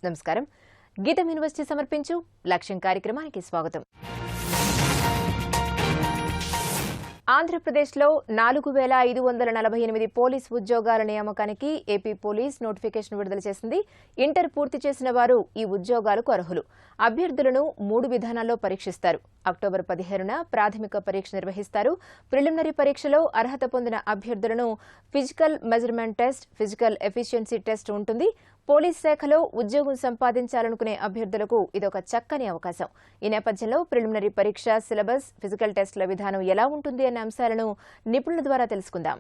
నమస్కారం. గీతం యూనివర్సిటీ సమర్పించు లక్ష్యం కార్యక్రమానికి స్వాగతం. ఆంధ్రప్రదేశ్లో 4548 పోలీస్ ఉద్యోగాల నియామకానికి ఏపీ పోలీస్ నోటిఫికేషన్ విడుదల చేసింది. ఇంటర్ పూర్తి చేసిన వారు ఈ ఉద్యోగాలకు అర్హులు. అభ్యర్థులను 3 విధానాల్లో పరీక్షిస్తారు. అక్టోబర్ 15న ప్రాథమిక పరీక్ష నిర్వహిస్తారు. ప్రిలిమినరీ పరీక్షలో అర్హత పొందిన అభ్యర్థులను physical measurement test, physical efficiency test ఉంటుంది. పోలీస్ శాఖలో ఉద్యోగం సంపాదించాలనుకునే అభ్యర్థులకు ఇదొక చక్కని అవకాశం. ఈ నేపథ్యంలో ప్రిలిమినరీ పరీక్ష, సిలబస్, ఫిజికల్ టెస్టుల విధానం ఎలా ఉంటుంది అనే అంశాలను నిపుణుల ద్వారా తెలుసుకుందాం.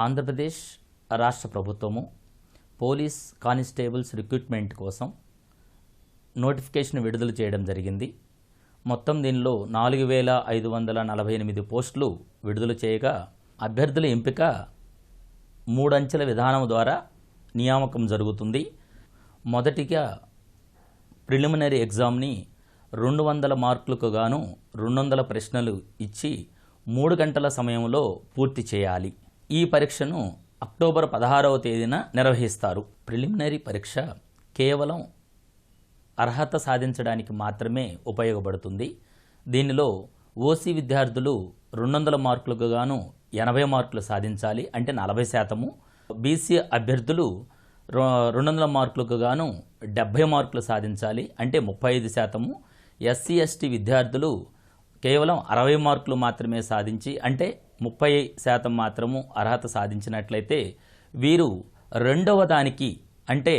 ఆంధ్రప్రదేశ్ రాష్ట్ర ప్రభుత్వము పోలీస్ కానిస్టేబుల్స్ రిక్రూట్మెంట్ కోసం నోటిఫికేషన్ విడుదల చేయడం జరిగింది. మొత్తం దీనిలో 4548 పోస్టులు విడుదల చేయగా అభ్యర్థుల ఎంపిక 3 అంచెల విధానం ద్వారా నియామకం జరుగుతుంది. మొదటిగా ప్రిలిమినరీ ఎగ్జామ్ని 200 మార్కులకు గాను 200 ప్రశ్నలు ఇచ్చి 3 గంటల సమయంలో పూర్తి చేయాలి. ఈ పరీక్షను అక్టోబర్ 16వ తేదీన నిర్వహిస్తారు. ప్రిలిమినరీ పరీక్ష కేవలం అర్హత సాధించడానికి మాత్రమే ఉపయోగపడుతుంది. దీనిలో ఓసీ విద్యార్థులు 200 మార్కులకు గాను 80 మార్కులు సాధించాలి, అంటే 40%. బీసీ అభ్యర్థులు 200 మార్కులకు గాను 70 మార్కులు సాధించాలి, అంటే 35%. ఎస్సీ ఎస్టీ విద్యార్థులు కేవలం 60 మార్కులు మాత్రమే సాధించి, అంటే 30% మాత్రము అర్హత సాధించినట్లయితే వీరు రెండవ దానికి, అంటే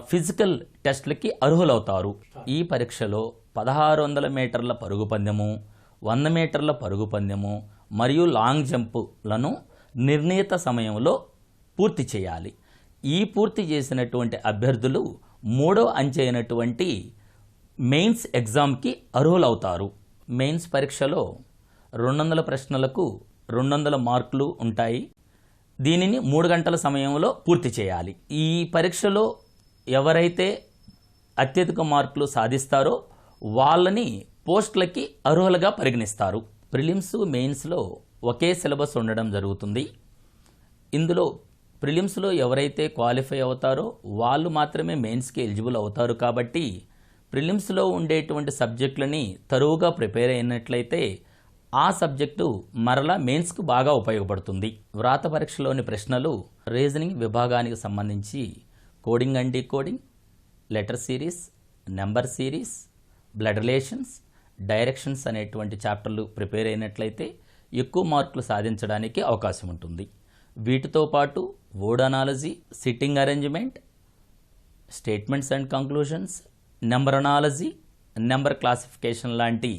ఫిజికల్ టెస్ట్లకి అర్హులవుతారు. ఈ పరీక్షలో 1600 మీటర్ల పరుగు పందెము, 100 మీటర్ల పరుగు పందెము మరియు లాంగ్ జంపులను నిర్ణీత సమయంలో పూర్తి చేయాలి. ఈ పూర్తి చేసినటువంటి అభ్యర్థులు 3వ అంచె అయినటువంటి మెయిన్స్ ఎగ్జామ్కి అర్హులవుతారు. మెయిన్స్ పరీక్షలో 200 ప్రశ్నలకు 200 మార్కులు ఉంటాయి. దీనిని 3 గంటల సమయంలో పూర్తి చేయాలి. ఈ పరీక్షలో ఎవరైతే అత్యధిక మార్కులు సాధిస్తారో వాళ్ళని పోస్టులకి అర్హులుగా పరిగణిస్తారు. ప్రిలిమ్స్, మెయిన్స్లో ఒకే సిలబస్ ఉండడం జరుగుతుంది. ఇందులో ప్రిలిమ్స్లో ఎవరైతే క్వాలిఫై అవుతారో వాళ్ళు మాత్రమే మెయిన్స్కి ఎలిజిబుల్ అవుతారు. కాబట్టి ప్రిలిమ్స్లో ఉండేటువంటి సబ్జెక్టులని తరువుగా ప్రిపేర్ అయినట్లయితే ఆ సబ్జెక్టు మరలా మెయిన్స్కు బాగా ఉపయోగపడుతుంది. వ్రాత పరీక్షలోని ప్రశ్నలు రీజనింగ్ విభాగానికి సంబంధించి coding and decoding, letter series, number series, blood relations, directions అనేటువంటి చాప్టర్లు ప్రిపేర్ అయినట్లయితే ఎక్కువ మార్కులు సాధించడానికి అవకాశం ఉంటుంది. వీటితో పాటు word analogy, sitting arrangement, statements and conclusions, number analogy, number classification లాంటి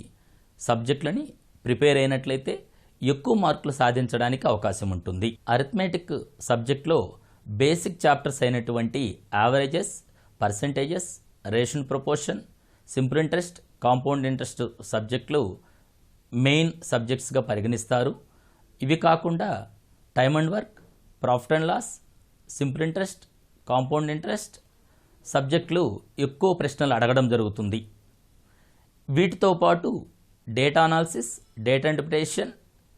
సబ్జెక్టులని ప్రిపేర్ అయినట్లయితే ఎక్కువ మార్కులు సాధించడానికి అవకాశం ఉంటుంది. అరిథమెటిక్ సబ్జెక్ట్లో బేసిక్ చాప్టర్స్ అయినటువంటి యావరేజెస్, పర్సెంటేజెస్, రేషన్ proportion, simple interest, compound interest సబ్జెక్టులు మెయిన్ సబ్జెక్ట్స్గా పరిగణిస్తారు. ఇవి కాకుండా time and work, profit and loss, simple interest, compound interest సబ్జెక్టులు ఎక్కువ ప్రశ్నలు అడగడం జరుగుతుంది. వీటితో పాటు data analysis, data interpretation,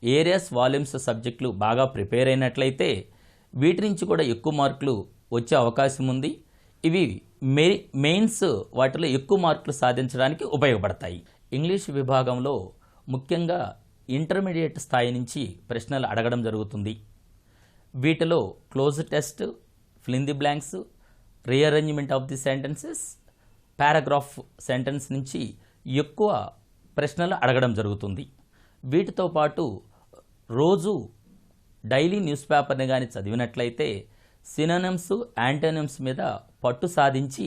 areas, volumes సబ్జెక్టులు బాగా ప్రిపేర్ అయినట్లయితే వీటి నుంచి కూడా ఎక్కువ మార్కులు వచ్చే అవకాశం ఉంది. ఇవి మెయిన్స్ వాటిలో ఎక్కువ మార్కులు సాధించడానికి ఉపయోగపడతాయి. ఇంగ్లీష్ విభాగంలో ముఖ్యంగా ఇంటర్మీడియట్ స్థాయి నుంచి ప్రశ్నలు అడగడం జరుగుతుంది. వీటిలో cloze test, fill in the blanks, rearrangement of the sentences, paragraph sentence నుంచి ఎక్కువ ప్రశ్నలు అడగడం జరుగుతుంది. వీటితో పాటు రోజు డైలీ న్యూస్ పేపర్ని కానీ చదివినట్లయితే సినోనిమ్స్, యాంటోనిమ్స్ మీద పట్టు సాధించి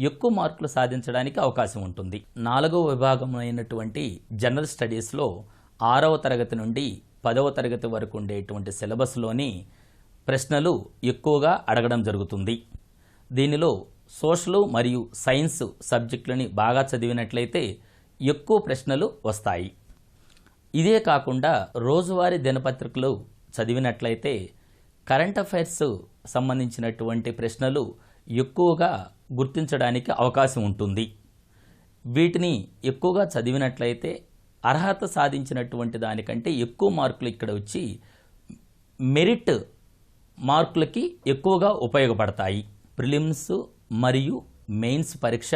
ఎక్కువ మార్కులు సాధించడానికి అవకాశం ఉంటుంది. 4వ విభాగం అయినటువంటి జనరల్ స్టడీస్లో 6వ తరగతి నుండి 10వ తరగతి వరకు ఉండేటువంటి సిలబస్లోని ప్రశ్నలు ఎక్కువగా అడగడం జరుగుతుంది. దీనిలో సోషల్ మరియు సైన్స్ సబ్జెక్టులని బాగా చదివినట్లయితే ఎక్కువ ప్రశ్నలు వస్తాయి. ఇదే కాకుండా రోజువారీ దినపత్రికలు చదివినట్లయితే కరెంట్ అఫైర్స్ సంబంధించినటువంటి ప్రశ్నలు ఎక్కువగా గుర్తించడానికి అవకాశం ఉంటుంది. వీటిని ఎక్కువగా చదివినట్లయితే అర్హత సాధించినటువంటి దానికంటే ఎక్కువ మార్కులు ఇక్కడ వచ్చి మెరిట్ మార్కులకి ఎక్కువగా ఉపయోగపడతాయి. ప్రిలిమ్స్ మరియు మెయిన్స్ పరీక్ష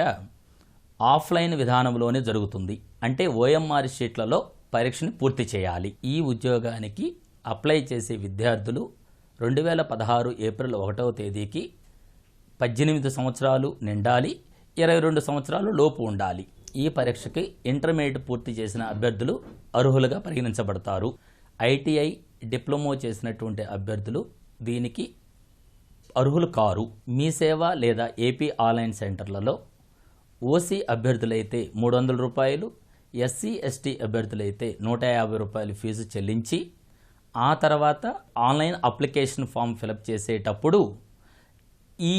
ఆఫ్లైన్ విధానంలోనే జరుగుతుంది. అంటే ఓఎంఆర్ షీట్లలో పరీక్షని పూర్తి చేయాలి. ఈ ఉద్యోగానికి అప్లై చేసే విద్యార్థులు 2016 ఏప్రిల్ 1వ తేదీకి 18 సంవత్సరాలు నిండాలి, 22 సంవత్సరాలు లోపు ఉండాలి. ఈ పరీక్షకి ఇంటర్మీడియట్ పూర్తి చేసిన అభ్యర్థులు అర్హులుగా పరిగణించబడతారు. ఐటీఐ డిప్లొమా చేసినటువంటి అభ్యర్థులు దీనికి అర్హులు కారు. మీ సేవ లేదా ఏపీ ఆన్లైన్ సెంటర్లలో ఓసీ అభ్యర్థులైతే 300 రూపాయలు, ఎస్సీ ఎస్టీ అభ్యర్థులైతే 150 రూపాయలు ఫీజు చెల్లించి ఆ తర్వాత ఆన్లైన్ అప్లికేషన్ ఫామ్ ఫిలప్ చేసేటప్పుడు ఈ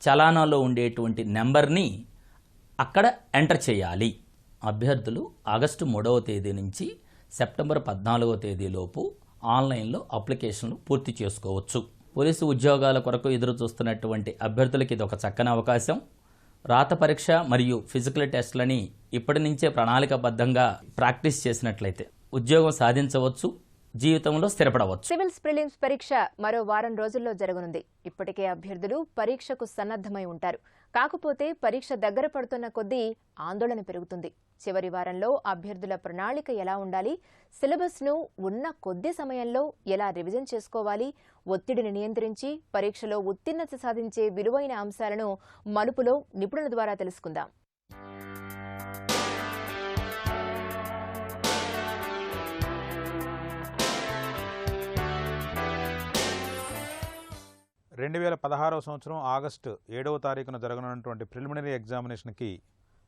చలానాలో ఉండేటువంటి నెంబర్ని అక్కడ ఎంటర్ చేయాలి. అభ్యర్థులు ఆగస్టు 3వ తేదీ నుంచి సెప్టెంబర్ 14వ తేదీలోపు ఆన్లైన్లో అప్లికేషన్లు పూర్తి చేసుకోవచ్చు. పోలీసు ఉద్యోగాల కొరకు ఎదురు చూస్తున్నటువంటి అభ్యర్థులకి ఇది ఒక చక్కని అవకాశం. రాత పరీక్ష మరియు ఫిజికల్ టెస్ట్లని ఇప్పటి నుంచే ప్రణాళికాబద్ధంగా ప్రాక్టీస్ చేసినట్లయితే ఉద్యోగం సాధించవచ్చు, జీవితంలో స్థిరపడవచ్చు. సివిల్స్ ప్రిలిమ్స్ పరీక్ష మరో వారం రోజుల్లో జరగనుంది. ఇప్పటికే అభ్యర్థులు పరీక్షకు సన్నద్ధమై ఉంటారు. కాకపోతే పరీక్ష దగ్గర పడుతున్న కొద్దీ ఆందోళన పెరుగుతుంది. చివరి వారంలో అభ్యర్థుల ప్రణాళిక ఎలా ఉండాలి, సిలబస్ను ఉన్న కొద్ది సమయంలో ఎలా రివిజన్ చేసుకోవాలి, ఒత్తిడిని నియంత్రించి పరీక్షలో ఉత్తీర్ణత సాధించే విలువైన అంశాలను మలుపులో నిపుణుల ద్వారా తెలుసుకుందాం. రెండు 2016వ సంవత్సరం ఆగస్టు 7వ తారీఖున జరగనున్నటువంటి ప్రిలిమినరీ ఎగ్జామినేషన్కి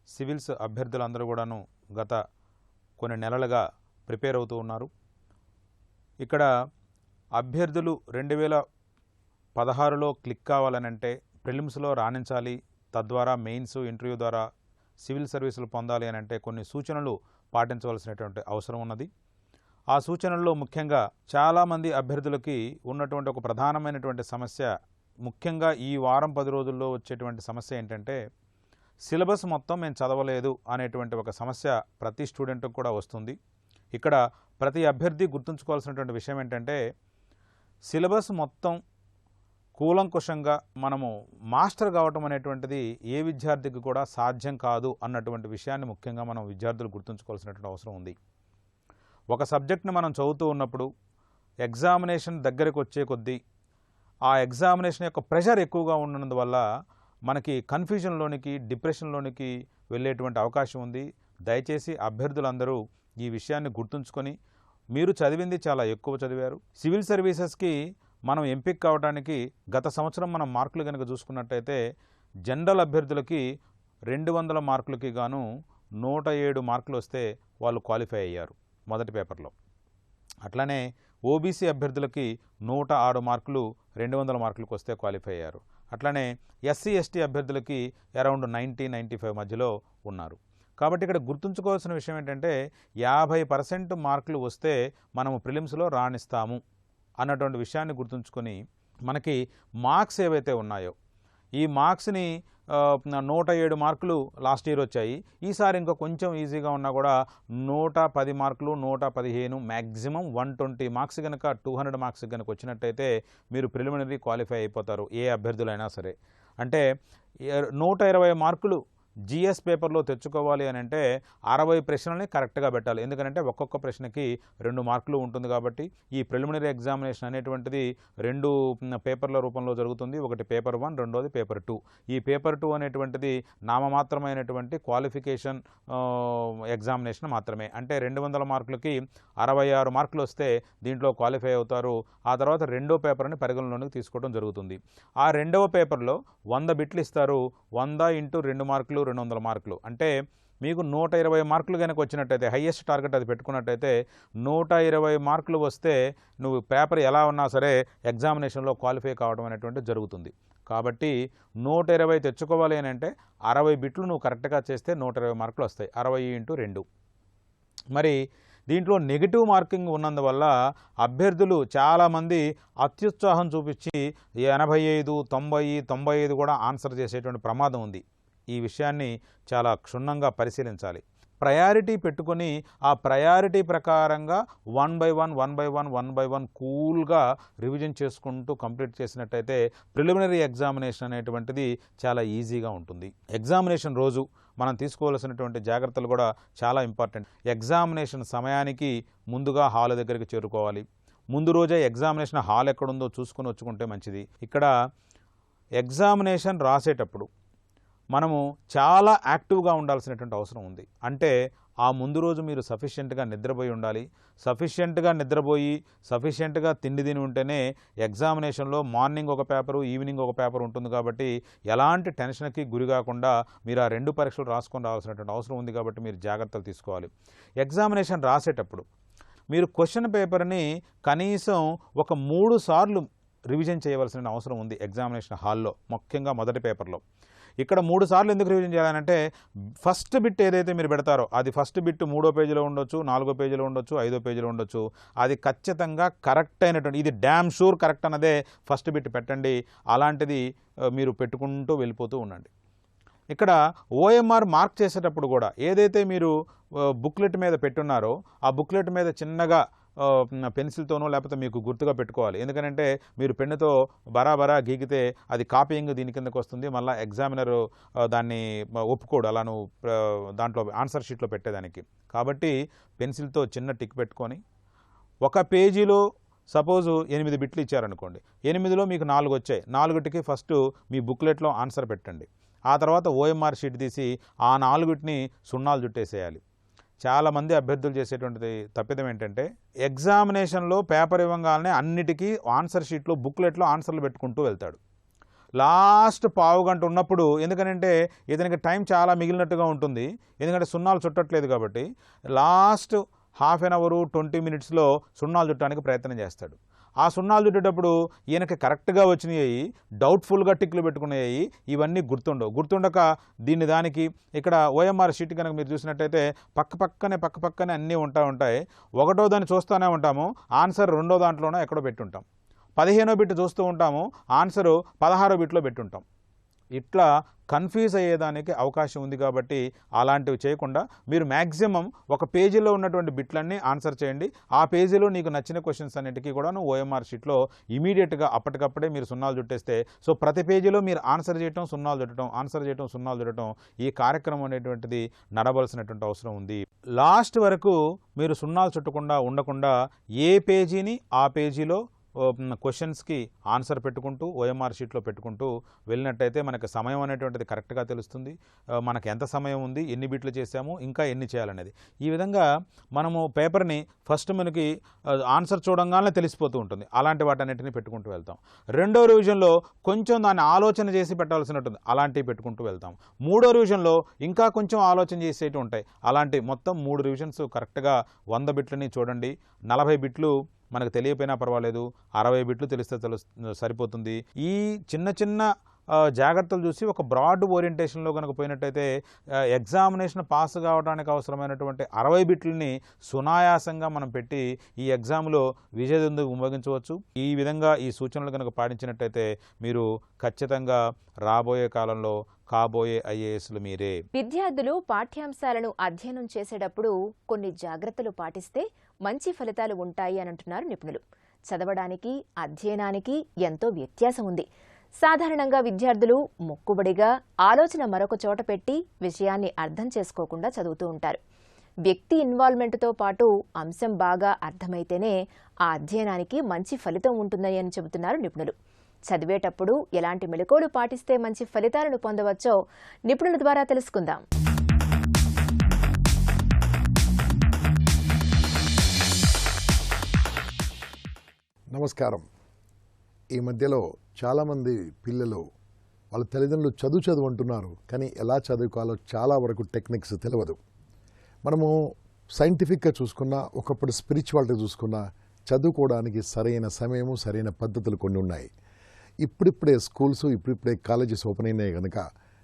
సివిల్స్ అభ్యర్థులందరూ కూడాను గత కొన్ని నెలలుగా ప్రిపేర్ అవుతూ ఉన్నారు. ఇక్కడ అభ్యర్థులు 2016లో క్లిక్ కావాలనంటే ప్రిలిమ్స్లో రాణించాలి, తద్వారా మెయిన్స్ ఇంటర్వ్యూ ద్వారా సివిల్ సర్వీసులు పొందాలి అని అంటే కొన్ని సూచనలు పాటించవలసినటువంటి అవసరం ఉన్నది. ఆ సూచనల్లో ముఖ్యంగా చాలామంది అభ్యర్థులకి ఉన్నటువంటి ఒక ప్రధానమైనటువంటి సమస్య, ముఖ్యంగా ఈ వారం 10 రోజుల్లో వచ్చేటువంటి సమస్య ఏంటంటే సిలబస్ మొత్తం మేము చదవలేదు అనేటువంటి ఒక సమస్య ప్రతి స్టూడెంట్కి కూడా వస్తుంది. ఇక్కడ ప్రతి అభ్యర్థి గుర్తుంచుకోవాల్సినటువంటి విషయం ఏంటంటే సిలబస్ మొత్తం కూలంకుషంగా మనము మాస్టర్ కావటం అనేటువంటిది ఏ విద్యార్థికి కూడా సాధ్యం కాదు అన్నటువంటి విషయాన్ని ముఖ్యంగా మనం విద్యార్థులు గుర్తుంచుకోవాల్సినటువంటి అవసరం ఉంది. ఒక సబ్జెక్ట్ని మనం చదువుతూ ఉన్నప్పుడు ఎగ్జామినేషన్ దగ్గరకు వచ్చే కొద్దీ ఆ ఎగ్జామినేషన్ యొక్క ప్రెషర్ ఎక్కువగా ఉన్నందువల్ల మనకి కన్ఫ్యూజన్లోనికి, డిప్రెషన్లోనికి వెళ్ళేటువంటి అవకాశం ఉంది. దయచేసి అభ్యర్థులందరూ ఈ విషయాన్ని గుర్తుంచుకొని, మీరు చదివింది చాలా ఎక్కువ చదివారు. సివిల్ సర్వీసెస్కి మనం ఎంపిక కావడానికి గత సంవత్సరం మనం మార్కులు కనుక చూసుకున్నట్టయితే జనరల్ అభ్యర్థులకి 200 మార్కులకి గాను 107 మార్కులు వస్తే వాళ్ళు క్వాలిఫై అయ్యారు మొదటి పేపర్లో. అట్లానే ఓబీసీ అభ్యర్థులకి 106 మార్కులు 200 మార్కులకు వస్తే క్వాలిఫై అయ్యారు. అట్లానే ఎస్సీ ఎస్టీ అభ్యర్థులకి అరౌండ్ 90-95 మధ్యలో ఉన్నారు. కాబట్టి ఇక్కడ గుర్తుంచుకోవాల్సిన విషయం ఏంటంటే 50% మార్కులు వస్తే మనము ప్రిలిమ్స్లో రాణిస్తాము అన్నటువంటి విషయాన్ని గుర్తుంచుకొని మనకి మార్క్స్ ఏవైతే ఉన్నాయో ఈ మార్క్స్ని 107 మార్కులు లాస్ట్ ఇయర్ వచ్చాయి. ఈసారి ఇంకా కొంచెం ఈజీగా ఉన్నా కూడా 110 మార్కులు, 115, మ్యాక్సిమం 120 మార్క్స్ కనుక 200 మార్క్స్ కనుక వచ్చినట్టయితే మీరు ప్రిలిమినరీ క్వాలిఫై అయిపోతారు, ఏ అభ్యర్థులైనా సరే. అంటే 120 మార్కులు జిఎస్ పేపర్లో తెచ్చుకోవాలి అని అంటే 60 ప్రశ్నల్ని కరెక్ట్గా పెట్టాలి. ఎందుకంటే ఒక్కొక్క ప్రశ్నకి 2 మార్కులు ఉంటుంది. కాబట్టి ఈ ప్రిలిమినరీ ఎగ్జామినేషన్ అనేటువంటిది 2 పేపర్ల రూపంలో జరుగుతుంది. ఒకటి పేపర్ 1, రెండోది పేపర్ 2. ఈ పేపర్ 2 అనేటువంటిది నామమాత్రమైనటువంటి క్వాలిఫికేషన్ ఎగ్జామినేషన్ మాత్రమే. అంటే 200 మార్కులకి 66 మార్కులు వస్తే దీంట్లో క్వాలిఫై అవుతారు. ఆ తర్వాత రెండో పేపర్ని పరిగణలోకి తీసుకోవడం జరుగుతుంది. ఆ రెండవ పేపర్లో 100 బిట్లు ఇస్తారు. 100 × 2 మార్కులు 200 మార్కులు. అంటే మీకు 120 మార్కులు కనుక వచ్చినట్టయితే, హైయెస్ట్ టార్గెట్ అది పెట్టుకున్నట్టయితే 120 మార్కులు వస్తే నువ్వు పేపర్ ఎలా ఉన్నా సరే ఎగ్జామినేషన్లో క్వాలిఫై కావడం అనేటువంటిది జరుగుతుంది. కాబట్టి 120 తెచ్చుకోవాలి అని అంటే 60 బిట్లు నువ్వు కరెక్ట్గా చేస్తే 120 మార్కులు వస్తాయి. 60 × 2. మరి దీంట్లో నెగిటివ్ మార్కింగ్ ఉన్నందువల్ల అభ్యర్థులు చాలామంది అత్యుత్సాహం చూపించి 85, 90, 95 కూడా ఆన్సర్ చేసేటువంటి ప్రమాదం ఉంది. ఈ విషయాన్ని చాలా క్షుణ్ణంగా పరిశీలించాలి. ప్రయారిటీ పెట్టుకొని ఆ ప్రయారిటీ ప్రకారంగా 1 by 1 కూల్గా రివిజన్ చేసుకుంటూ కంప్లీట్ చేసినట్టయితే ప్రిలిమినరీ ఎగ్జామినేషన్ అనేటువంటిది చాలా ఈజీగా ఉంటుంది. ఎగ్జామినేషన్ రోజు మనం తీసుకోవాల్సినటువంటి జాగ్రత్తలు కూడా చాలా ఇంపార్టెంట్. ఎగ్జామినేషన్ సమయానికి ముందుగా హాల్ దగ్గరికి చేరుకోవాలి. ముందు రోజే ఎగ్జామినేషన్ హాల్ ఎక్కడుందో చూసుకొని వచ్చుకుంటే మంచిది. ఇక్కడ ఎగ్జామినేషన్ రాసేటప్పుడు మనము చాలా యాక్టివ్గా ఉండాల్సినటువంటి అవసరం ఉంది. అంటే ఆ ముందు రోజు మీరు సఫిషియెంట్గా నిద్రపోయి ఉండాలి. సఫిషియెంట్గా నిద్రపోయి సఫిషియెంట్గా తిండి తిని ఉంటేనే ఎగ్జామినేషన్లో మార్నింగ్ ఒక పేపరు, ఈవినింగ్ ఒక పేపర్ ఉంటుంది. కాబట్టి ఎలాంటి టెన్షన్కి గురి కాకుండా మీరు ఆ 2 పరీక్షలు రాసుకొని రావాల్సినటువంటి అవసరం ఉంది. కాబట్టి మీరు జాగ్రత్తలు తీసుకోవాలి. ఎగ్జామినేషన్ రాసేటప్పుడు మీరు క్వశ్చన్ పేపర్ని కనీసం ఒక 3 సార్లు రివిజన్ చేయవలసిన అవసరం ఉంది ఎగ్జామినేషన్ హాల్లో, ముఖ్యంగా మొదటి పేపర్లో. ఇక్కడ 3 సార్లు ఎందుకు రివిజన్ చేయాలంటే ఫస్ట్ బిట్ ఏదైతే మీరు పెడతారో అది ఫస్ట్ బిట్ 3వ పేజీలో ఉండొచ్చు, 4వ పేజీలో ఉండొచ్చు, 5వ పేజీలో ఉండొచ్చు. అది ఖచ్చితంగా కరెక్ట్ అయినటువంటి, ఇది డ్యామ్ షూర్ కరెక్ట్ అన్నదే ఫస్ట్ బిట్ పెట్టండి. అలాంటిది మీరు పెట్టుకుంటూ వెళ్ళిపోతూ ఉండండి. ఇక్కడ ఓఎంఆర్ మార్క్ చేసేటప్పుడు కూడా ఏదైతే మీరు బుక్లెట్ మీద పెట్టున్నారో ఆ బుక్లెట్ మీద చిన్నగా పెన్సిల్తోనో లేకపోతే మీకు గుర్తుగా పెట్టుకోవాలి. ఎందుకంటే మీరు పెన్నుతో బరాబరా గీకితే అది కాపీయింగ్ దీని కిందకు వస్తుంది. మళ్ళీ ఎగ్జామినర్ దాన్ని ఒప్పుకోడు అలా నువ్వు దాంట్లో ఆన్సర్ షీట్లో పెట్టేదానికి. కాబట్టి పెన్సిల్తో చిన్న టిక్ పెట్టుకొని ఒక పేజీలో సపోజు 8 బిట్లు ఇచ్చారనుకోండి, 8లో మీకు 4 వచ్చాయి. 4టికి ఫస్ట్ మీ బుక్లెట్లో ఆన్సర్ పెట్టండి. ఆ తర్వాత ఓఎంఆర్ షీట్ తీసి ఆ 4టిని సున్నాలు చుట్టేసేయాలి. చాలామంది అభ్యర్థులు చేసేటువంటిది తప్పిదం ఏంటంటే ఎగ్జామినేషన్లో పేపర్ ఇవ్వగానే అన్నిటికీ ఆన్సర్ షీట్లో బుక్లెట్లో ఆన్సర్లు పెట్టుకుంటూ వెళ్తాడు. లాస్ట్ పావు గంట ఉన్నప్పుడు, ఎందుకంటే ఇతనికి టైం చాలా మిగిలినట్టుగా ఉంటుంది, ఎందుకంటే సున్నాలు చుట్టట్లేదు కాబట్టి లాస్ట్ హాఫ్ అన్ అవరు 20 మినిట్స్లో సున్నాలు చుట్టడానికి ప్రయత్నం చేస్తాడు. ఆ సున్నాలు చుట్టేటప్పుడు ఈయనకి కరెక్ట్గా వచ్చినాయి, డౌట్ఫుల్గా టిక్లు పెట్టుకున్నాయి, ఇవన్నీ గుర్తుండక దానికి ఇక్కడ ఓఎంఆర్ షీట్ కనుక మీరు చూసినట్టయితే పక్కపక్కనే అన్నీ ఉంటాయి. ఒకటో దాన్ని చూస్తూనే ఉంటాము, ఆన్సర్ 2వ దాంట్లోనో ఎక్కడో పెట్టుంటాం. 15వ బిట్ చూస్తూ ఉంటాము, ఆన్సరు 16వ బిట్లో పెట్టుంటాం. ఇట్లా కన్ఫ్యూజ్ అయ్యేదానికి అవకాశం ఉంది. కాబట్టి అలాంటివి చేయకుండా మీరు మ్యాక్సిమం ఒక పేజీలో ఉన్నటువంటి బిట్లన్నీ ఆన్సర్ చేయండి. ఆ పేజీలో నీకు నచ్చిన క్వశ్చన్స్ అన్నిటికీ కూడాను ఓఎంఆర్ షీట్లో ఇమీడియట్గా అప్పటికప్పుడే మీరు సున్నాలు చుట్టేస్తే, సో ప్రతి పేజీలో మీరు ఆన్సర్ చేయటం, సున్నాలు చుట్టడం, ఆన్సర్ చేయటం, సున్నాలు చుట్టడం, ఈ కార్యక్రమం అనేటువంటిది నడవలసినటువంటి అవసరం ఉంది. లాస్ట్ వరకు మీరు సున్నాలు చుట్టకుండా ఉండకుండా ఏ పేజీని ఆ పేజీలో క్వశ్చన్స్కి ఆన్సర్ పెట్టుకుంటూ ఓఎంఆర్ షీట్లో పెట్టుకుంటూ వెళ్ళినట్టయితే మనకు సమయం అనేటువంటిది కరెక్ట్గా తెలుస్తుంది. మనకు ఎంత సమయం ఉంది, ఎన్ని బిట్లు చేసాము, ఇంకా ఎన్ని చేయాలనేది. ఈ విధంగా మనము పేపర్ని ఫస్ట్ మనకి ఆన్సర్ చూడంగానే తెలిసిపోతూ ఉంటుంది. అలాంటి వాటన్నిటిని పెట్టుకుంటూ వెళ్తాం. 2వ రివిజన్లో కొంచెం దాన్ని ఆలోచన చేసి పెట్టాల్సి ఉంటుంది, అలాంటివి పెట్టుకుంటూ వెళ్తాం. 3వ రివిజన్లో ఇంకా కొంచెం ఆలోచన చేసేవి ఉంటాయి. అలాంటి మొత్తం 3 రివిజన్స్ కరెక్ట్గా 100 బిట్లని చూడండి. 40 బిట్లు మనకు తెలియపోయినా పర్వాలేదు, 60 బిట్లు తెలిస్తే సరిపోతుంది. ఈ చిన్న జాగ్రత్తలు చూసి ఒక బ్రాడ్ ఓరియంటేషన్లో కనుక పోయినట్టయితే ఎగ్జామినేషన్ పాస్ కావడానికి అవసరమైనటువంటి 60 బిట్లని సునాయాసంగా మనం పెట్టి ఈ ఎగ్జామ్లో విజయదుందుకు ఉపయోగించవచ్చు. ఈ విధంగా ఈ సూచనలు కనుక పాటించినట్టయితే మీరు ఖచ్చితంగా రాబోయే కాలంలో కాబోయే ఐఏఎస్లు మీరే. విద్యార్థులు పాఠ్యాంశాలను అధ్యయనం చేసేటప్పుడు కొన్ని జాగ్రత్తలు పాటిస్తే మంచి ఫలితాలు ఉంటాయి అని అంటున్నారు నిపుణులు. చదవడానికి, అధ్యయనానికి ఎంతో వ్యత్యాసం ఉంది. సాధారణంగా విద్యార్థులు మొక్కుబడిగా ఆలోచన మరొక చోట పెట్టి విషయాన్ని అర్థం చేసుకోకుండా చదువుతూ ఉంటారు. వ్యక్తి ఇన్వాల్వ్మెంట్తో పాటు అంశం బాగా అర్థమైతేనే ఆ అధ్యయనానికి మంచి ఫలితం ఉంటుందని అని చెబుతున్నారు నిపుణులు. చదివేటప్పుడు ఎలాంటి మెళకువలు పాటిస్తే మంచి ఫలితాలను పొందవచ్చో నిపుణుల ద్వారా తెలుసుకుందాం. నమస్కారం. ఈ మధ్యలో చాలామంది పిల్లలు వాళ్ళ తల్లిదండ్రులు చదువు అంటున్నారు, కానీ ఎలా చదువుకోవాలో చాలా వరకు టెక్నిక్స్ తెలియదు. మనము సైంటిఫిక్గా చూసుకున్నా, ఒకప్పుడు స్పిరిచువాలిటీ చూసుకున్నా, చదువుకోవడానికి సరైన సమయము, సరైన పద్ధతులు కొన్ని ఉన్నాయి. ఇప్పుడిప్పుడే స్కూల్స్, ఇప్పుడిప్పుడే కాలేజెస్ ఓపెన్ అయినాయి కనుక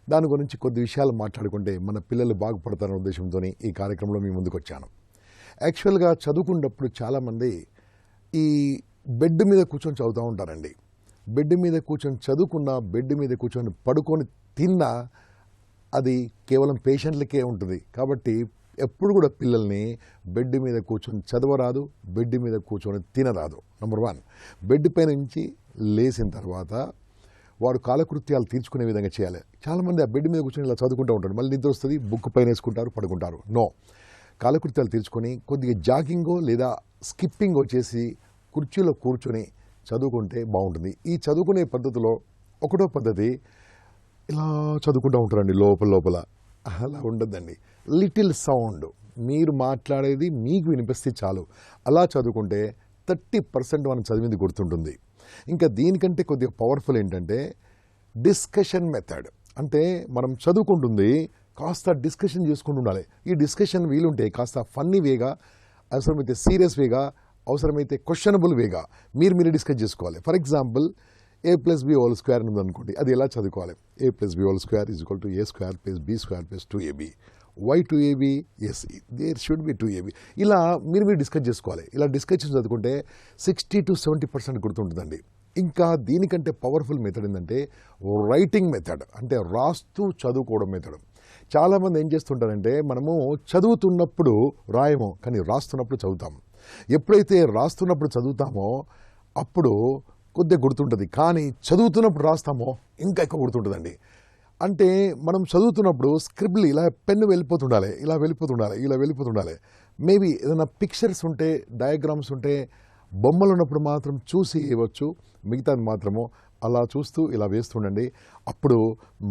దాని గురించి కొద్ది విషయాలు మాట్లాడుకుంటే మన పిల్లలు బాగుపడతారనే ఉద్దేశంతో ఈ కార్యక్రమంలో మీ ముందుకు వచ్చాను. యాక్చువల్గా చదువుకున్నప్పుడు చాలామంది ఈ బెడ్ మీద కూర్చొని చదువుతూ ఉంటారండి. బెడ్ మీద కూర్చొని చదువుకున్నా, బెడ్ మీద కూర్చొని పడుకొని తిన్నా అది కేవలం పేషెంట్లకే ఉంటుంది. కాబట్టి ఎప్పుడు కూడా పిల్లల్ని బెడ్ మీద కూర్చొని చదవరాదు, బెడ్ మీద కూర్చొని తినరాదు. నెంబర్ 1, బెడ్ పై నుంచి లేచిన తర్వాత వాడు కాలకృత్యాలు తీర్చుకునే విధంగా చేయాలి. చాలామంది ఆ బెడ్ మీద కూర్చొని ఇలా చదువుకుంటూ ఉంటారు, మళ్ళీ నిద్ర వస్తుంది, బుక్ పైన వేసుకుంటారు, పడుకుంటారు. నో, కాలకృత్యాలు తీర్చుకొని కొద్దిగా జాగింగో లేదా స్కిప్పింగో చేసి కుర్చీలో కూర్చొని చదువుకుంటే బాగుంటుంది. ఈ చదువుకునే పద్ధతిలో ఒకటో పద్ధతి ఇలా చదువుకుంటూ ఉంటారండి లోపల. అలా ఉండద్దండి. లిటిల్ సౌండ్, మీరు మాట్లాడేది మీకు వినిపిస్తే చాలు. అలా చదువుకుంటే 30% మనం చదివింది గుర్తుంటుంది. ఇంకా దీనికంటే కొద్దిగా పవర్ఫుల్ ఏంటంటే డిస్కషన్ మెథడ్. అంటే మనం చదువుకుంటుంది కాస్త డిస్కషన్ చేసుకుంటూ ఉండాలి. ఈ డిస్కషన్ వీలుంటే కాస్త ఫన్నీ వేగా, అవసరమైతే సీరియస్ వేగా, అవసరమైతే క్వశ్చనబుల్ వేగా మీరు డిస్కస్ చేసుకోవాలి. ఫర్ ఎగ్జాంపుల్ a+b² ఉందనుకోండి, అది ఎలా చదువుకోవాలి? a+b² = a² + b² + 2ab. why 2ab? yes, there should be 2ab. ఇలా మీరు డిస్కస్ చేసుకోవాలి. ఇలా డిస్కషన్ చదువుకుంటే 60 to 70% గుర్తుంటుందండి. ఇంకా దీనికంటే పవర్ఫుల్ మెథడ్ ఏంటంటే రైటింగ్ మెథడ్, అంటే రాస్తూ చదువుకోవడం మెథడ్. చాలామంది ఏం చేస్తుంటారంటే మనము చదువుతున్నప్పుడు రాయము, కానీ రాస్తున్నప్పుడు చదువుతాం. ఎప్పుడైతే రాస్తున్నప్పుడు చదువుతామో అప్పుడు కొద్దిగా గుర్తుంటుంది, కానీ చదువుతున్నప్పుడు రాస్తామో ఇంకా ఎక్కువ గుర్తుంటుందండి. అంటే మనం చదువుతున్నప్పుడు స్క్రిబ్ల్ ఇలా పెన్ను ఇలా వెళ్ళిపోతుండాలి. మేబీ ఏదైనా పిక్చర్స్ ఉంటే, డయాగ్రామ్స్ ఉంటే, బొమ్మలు ఉన్నప్పుడు మాత్రం చూసి వేయవచ్చు, మిగతాది మాత్రము అలా చూస్తూ ఇలా వేస్తుండండి. అప్పుడు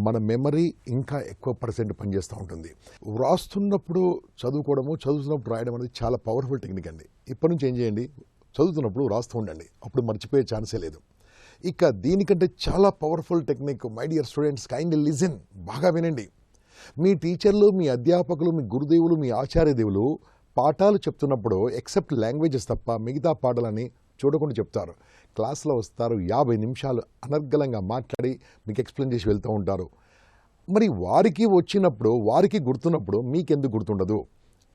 మన మెమరీ ఇంకా ఎక్కువ % పనిచేస్తూ ఉంటుంది. రాస్తున్నప్పుడు చదువుకోవడము, చదువుతున్నప్పుడు రాయడం అనేది చాలా పవర్ఫుల్ టెక్నిక్ అండి. ఇప్పటి నుంచి ఏం చేయండి, చదువుతున్నప్పుడు రాస్తూ ఉండండి, అప్పుడు మర్చిపోయే ఛాన్సే లేదు. ఇక దీనికంటే చాలా powerful technique, my dear students, kindly listen, బాగా వినండి. మీ టీచర్లు, మీ అధ్యాపకులు, మీ గురుదేవులు, మీ ఆచార్యదేవులు పాఠాలు చెప్తున్నప్పుడు ఎక్సెప్ట్ లాంగ్వేజెస్ తప్ప మిగతా పాఠాలని చూడకుండా చెప్తారు. క్లాస్లో వస్తారు, 50 నిమిషాలు అనర్గళంగా మాట్లాడి మీకు ఎక్స్ప్లెయిన్ చేసి వెళ్తూ ఉంటారు. మరి వారికి వచ్చినప్పుడు, వారికి గుర్తున్నప్పుడు మీకెందుకు గుర్తుండదు?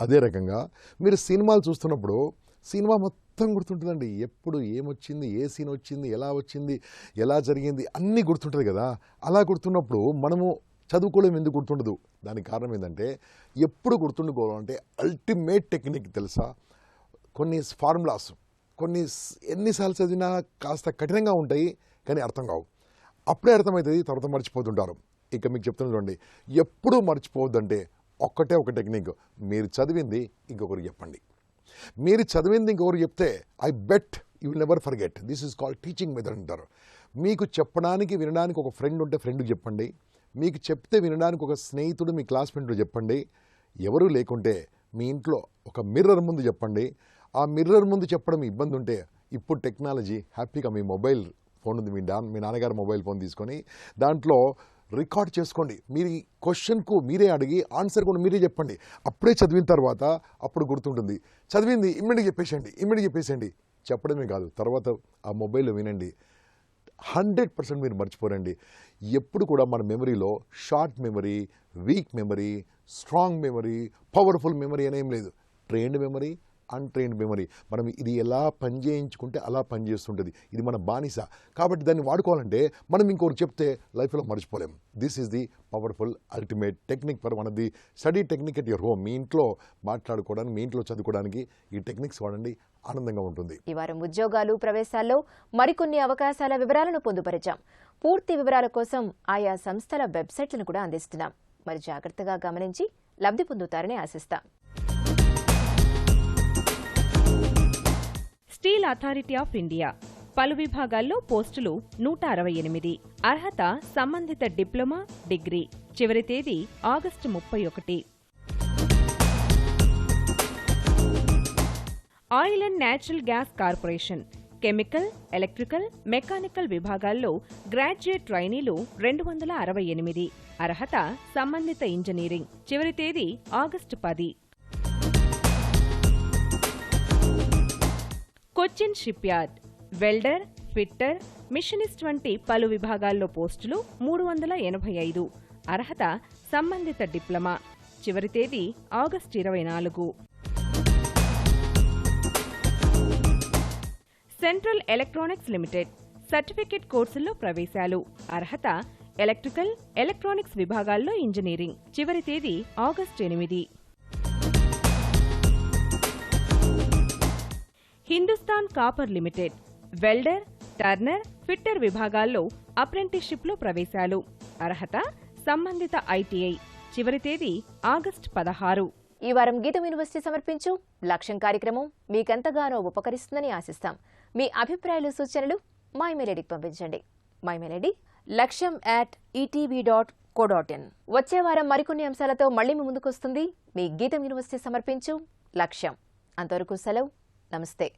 అదే రకంగా మీరు సినిమాలు చూస్తున్నప్పుడు సినిమా మొత్తం గుర్తుంటుందండి. ఎప్పుడు ఏమొచ్చింది, ఏ సీన్ వచ్చింది, ఎలా జరిగింది అన్నీ గుర్తుంటుంది కదా. అలా గుర్తున్నప్పుడు మనము చదువుకోవడం ఎందుకు గుర్తుండదు? దానికి కారణం ఏంటంటే ఎప్పుడు గుర్తుండుకోవాలంటే అల్టిమేట్ టెక్నిక్ తెలుసా? కొన్ని ఫార్ములాస్, కొన్ని ఎన్నిసార్లు చదివినా కాస్త కఠినంగా ఉంటాయి, కానీ అర్థం కావు. అప్పుడే అర్థమవుతుంది, తర్వాత మర్చిపోతుంటారు. ఇక మీకు చెప్తున్నా చూడండి, ఎప్పుడూ మర్చిపోవద్దంటే ఒక్కటే ఒక టెక్నిక్, మీరు చదివింది ఇంకొకరికి చెప్పండి. మీరు చదివింది ఇంకొకరు చెప్తే I bet you will never forget. This is called teaching method అంటారు. మీకు చెప్పడానికి, వినడానికి ఒక ఫ్రెండ్ ఉంటే ఫ్రెండ్కి చెప్పండి. మీకు చెప్తే వినడానికి ఒక స్నేహితుడు, మీ క్లాస్మేట్ చెప్పండి. ఎవరూ లేకుంటే మీ ఇంట్లో ఒక మిర్రర్ ముందు చెప్పండి. ఆ మిర్రర్ ముందు చెప్పడం ఇబ్బంది ఉంటే ఇప్పుడు టెక్నాలజీ హ్యాపీగా మీ మొబైల్ ఫోన్ ఉంది, మీ నాన్నగారు మొబైల్ ఫోన్ తీసుకొని దాంట్లో రికార్డ్ చేసుకోండి. మీరు ఈ క్వశ్చన్కు మీరే అడిగి ఆన్సర్ కూడా మీరే చెప్పండి. అప్పుడే చదివిన తర్వాత అప్పుడు గుర్తుంటుంది. చదివింది ఇమ్మీడియట్గా చెప్పేసేయండి. చెప్పడమే కాదు, తర్వాత ఆ మొబైల్లో వినండి. 100% మీరు మర్చిపోరండి. ఎప్పుడు కూడా మన మెమరీలో short memory, weak memory, strong memory, powerful memory అనేం లేదు. Trained memory, untrained memory. మనం ఇది ఎలా పనిచేయించుకుంటే అలా పనిచేస్తుంటుంది. ఇది మన బానిస. కాబట్టి దాన్ని వాడుకోవాలంటే మనం ఇంకొకరు చెప్తే లైఫ్లో మర్చిపోలేం. This is the powerful ultimate technique for one of the study technique at your home. మీ ఇంట్లో మాట్లాడుకోవడానికి, మీ ఇంట్లో చదువుకోవడానికి ఈ టెక్నిక్స్ వాడండి, ఆనందంగా ఉంటుంది. ఈ వారం ఉద్యోగాలు, ప్రవేశాల్లో మరికొన్ని అవకాశాల వివరాలను పొందుపరిచాం. పూర్తి వివరాల కోసం ఆయా సంస్థల వెబ్సైట్లను కూడా అందిస్తున్నాం. మరి జాగ్రత్తగా గమనించి లబ్ధి పొందుతారని ఆశిస్తాం. స్టీల్ అథారిటీ ఆఫ్ ఇండియా పలు విభాగాల్లో పోస్టులు 168. అర్హత సంబంధిత డిప్లొమా, డిగ్రీ. చివరి తేదీ August 31. Oil and natural gas corporation chemical, electrical, mechanical విభాగాల్లో గ్రాడ్యుయేట్ ట్రైనీలు 268. అర్హత సంబంధిత ఇంజనీరింగ్. చివరి తేదీ August 10. Cochin ship yard welder, fitter, machinist వంటి పలు విభాగాల్లో పోస్టులు 385. అర్హత సంబంధిత డిప్లొమా. చివరి తేదీ August 24. Central electronics limited certificate కోర్సుల్లో ప్రవేశాలు. అర్హత ఎలక్ట్రికల్, ఎలక్ట్రానిక్స్ విభాగాల్లో ఇంజనీరింగ్. చివరి తేదీ August 8. Hindustan copper limited welder, Turner, fitter విభాగాల్లో అప్రెంటిస్షిప్లో ప్రవేశాలు. అర్హత సంబంధిత ఐటీఐ. చివరి తేదీ ఆగస్టు 16. ఈ వారం గీతం యూనివర్సిటీ సమర్పించు లక్ష్యం కార్యక్రమం మీకెంతగానో ఉపకరిస్తుందని ఆశిస్తాం. మీ అభిప్రాయాలు, సూచనలు మా ఇమెయిల్ ఐడికి పంపించండి. మా ఇమెయిల్ ఐడి laksham@etv.co.in. వచ్చే వారం మరికొన్ని అంశాలతో మళ్లీ మీ ముందుకు వస్తుంది మీ గీతం యూనివర్సిటీ సమర్పించు లక్ష్యం. అంతవరకు సెలవు. నమస్తే.